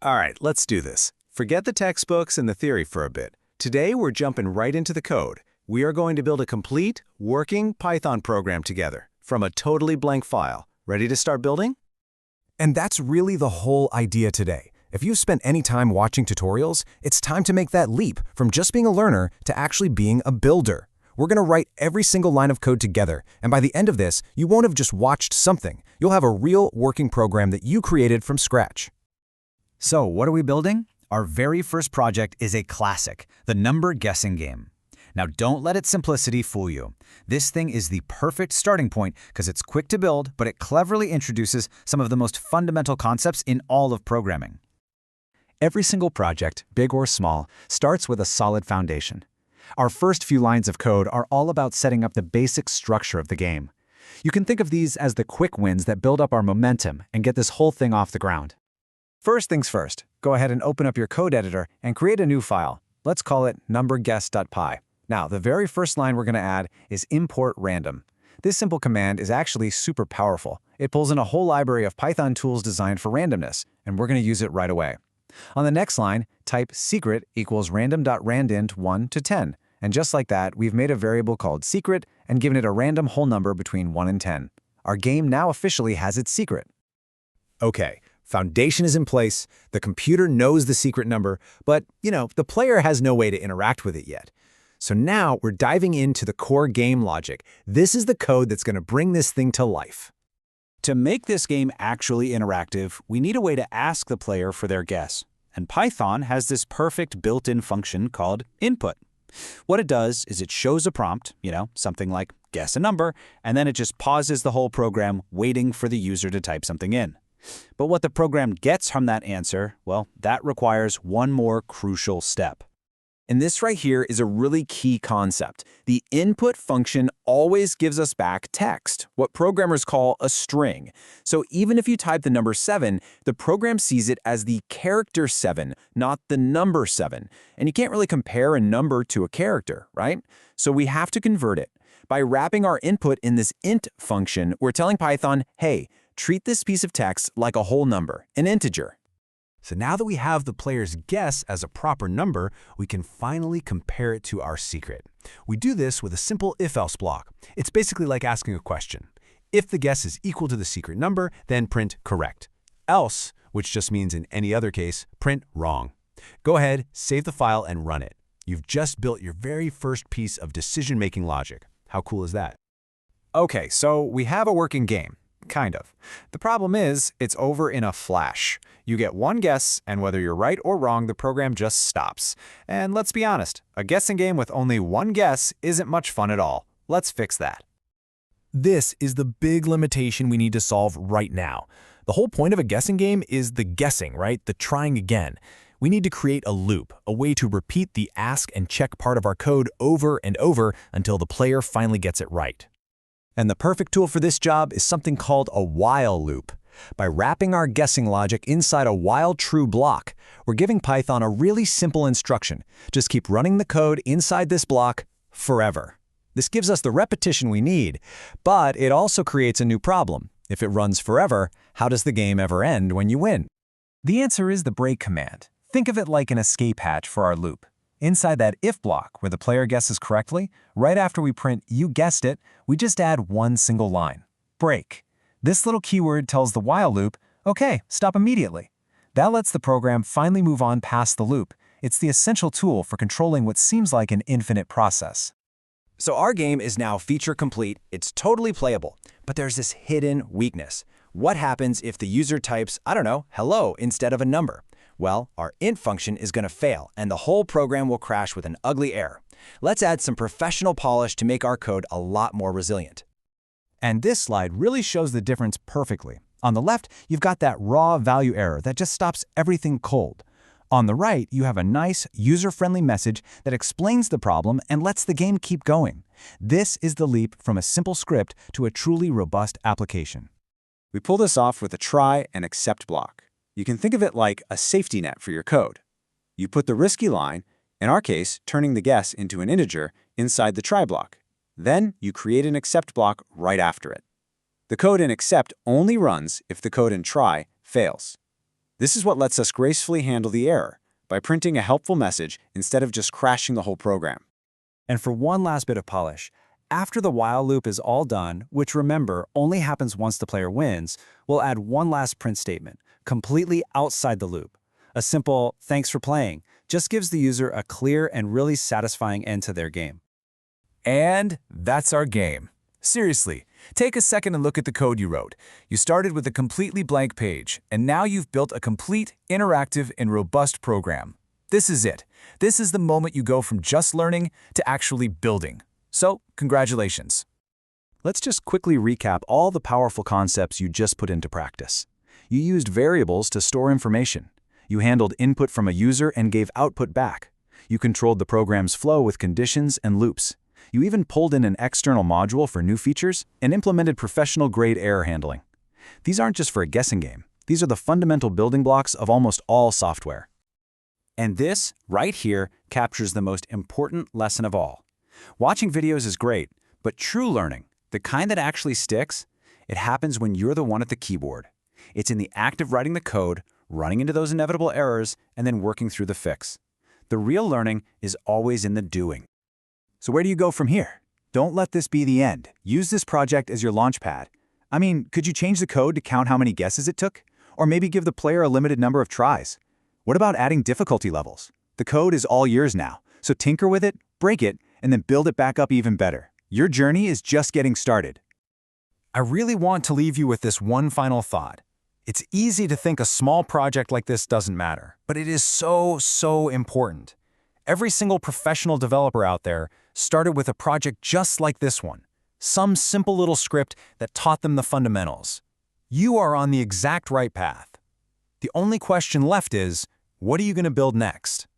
All right, let's do this. Forget the textbooks and the theory for a bit. Today, we're jumping right into the code. We are going to build a complete, working Python program together from a totally blank file. Ready to start building? And that's really the whole idea today. If you've spent any time watching tutorials, it's time to make that leap from just being a learner to actually being a builder. We're going to write every single line of code together, and by the end of this, you won't have just watched something. You'll have a real working program that you created from scratch. So, what are we building? Our very first project is a classic, the number guessing game. Now, don't let its simplicity fool you. This thing is the perfect starting point because it's quick to build, but it cleverly introduces some of the most fundamental concepts in all of programming. Every single project, big or small, starts with a solid foundation. Our first few lines of code are all about setting up the basic structure of the game. You can think of these as the quick wins that build up our momentum and get this whole thing off the ground. First things first, go ahead and open up your code editor and create a new file. Let's call it numberguess.py. Now, the very first line we're going to add is import random. This simple command is actually super powerful. It pulls in a whole library of Python tools designed for randomness, and we're going to use it right away. On the next line, type secret equals random.randint 1 to 10. And just like that, we've made a variable called secret and given it a random whole number between 1 and 10. Our game now officially has its secret. Okay, foundation is in place, the computer knows the secret number, but, the player has no way to interact with it yet. So now we're diving into the core game logic. This is the code that's going to bring this thing to life. To make this game actually interactive, we need a way to ask the player for their guess. And Python has this perfect built-in function called input. What it does is it shows a prompt, something like guess a number, and then it just pauses the whole program waiting for the user to type something in. But what the program gets from that answer, well, that requires one more crucial step. And this right here is a really key concept. The input function always gives us back text, what programmers call a string. So even if you type the number 7, the program sees it as the character 7, not the number 7. And you can't really compare a number to a character, right? So we have to convert it. By wrapping our input in this int function, we're telling Python, hey, treat this piece of text like a whole number, an integer. So now that we have the player's guess as a proper number, we can finally compare it to our secret. We do this with a simple if-else block. It's basically like asking a question. If the guess is equal to the secret number, then print correct. Else, which just means in any other case, print wrong. Go ahead, save the file, and run it. You've just built your very first piece of decision-making logic. How cool is that? Okay, so we have a working game. Kind of. The problem is, it's over in a flash. You get one guess, and whether you're right or wrong, the program just stops. And let's be honest, a guessing game with only one guess isn't much fun at all. Let's fix that. This is the big limitation we need to solve right now. The whole point of a guessing game is the guessing, right? The trying again. We need to create a loop, a way to repeat the ask and check part of our code over and over until the player finally gets it right. And the perfect tool for this job is something called a while loop. By wrapping our guessing logic inside a while true block, we're giving Python a really simple instruction. Just keep running the code inside this block forever. This gives us the repetition we need, but it also creates a new problem. If it runs forever, how does the game ever end when you win? The answer is the break command. Think of it like an escape hatch for our loop. Inside that if block, where the player guesses correctly, right after we print you guessed it, we just add one single line, break. This little keyword tells the while loop, okay, stop immediately. That lets the program finally move on past the loop. It's the essential tool for controlling what seems like an infinite process. So our game is now feature complete, it's totally playable, but there's this hidden weakness. What happens if the user types, hello instead of a number? Well, our int function is going to fail, and the whole program will crash with an ugly error. Let's add some professional polish to make our code a lot more resilient. And this slide really shows the difference perfectly. On the left, you've got that raw value error that just stops everything cold. On the right, you have a nice, user-friendly message that explains the problem and lets the game keep going. This is the leap from a simple script to a truly robust application. We pull this off with a try and except block. You can think of it like a safety net for your code. You put the risky line, in our case, turning the guess into an integer, inside the try block. Then you create an except block right after it. The code in except only runs if the code in try fails. This is what lets us gracefully handle the error, by printing a helpful message instead of just crashing the whole program. And for one last bit of polish, after the while loop is all done, which remember only happens once the player wins, we'll add one last print statement, completely outside the loop. A simple "thanks for playing" just gives the user a clear and really satisfying end to their game. And that's our game. Seriously, take a second and look at the code you wrote. You started with a completely blank page, and now you've built a complete, interactive, and robust program. This is it. This is the moment you go from just learning to actually building. So, congratulations. Let's just quickly recap all the powerful concepts you just put into practice. You used variables to store information. You handled input from a user and gave output back. You controlled the program's flow with conditions and loops. You even pulled in an external module for new features and implemented professional-grade error handling. These aren't just for a guessing game. These are the fundamental building blocks of almost all software. And this, right here, captures the most important lesson of all. Watching videos is great, but true learning, the kind that actually sticks, it happens when you're the one at the keyboard. It's in the act of writing the code, running into those inevitable errors, and then working through the fix. The real learning is always in the doing. So where do you go from here? Don't let this be the end. Use this project as your launchpad. I mean, could you change the code to count how many guesses it took? Or maybe give the player a limited number of tries? What about adding difficulty levels? The code is all yours now, so tinker with it, break it, and then build it back up even better. Your journey is just getting started. I really want to leave you with this one final thought. It's easy to think a small project like this doesn't matter, but it is so important. Every single professional developer out there started with a project just like this one, some simple little script that taught them the fundamentals. You are on the exact right path. The only question left is, what are you going to build next?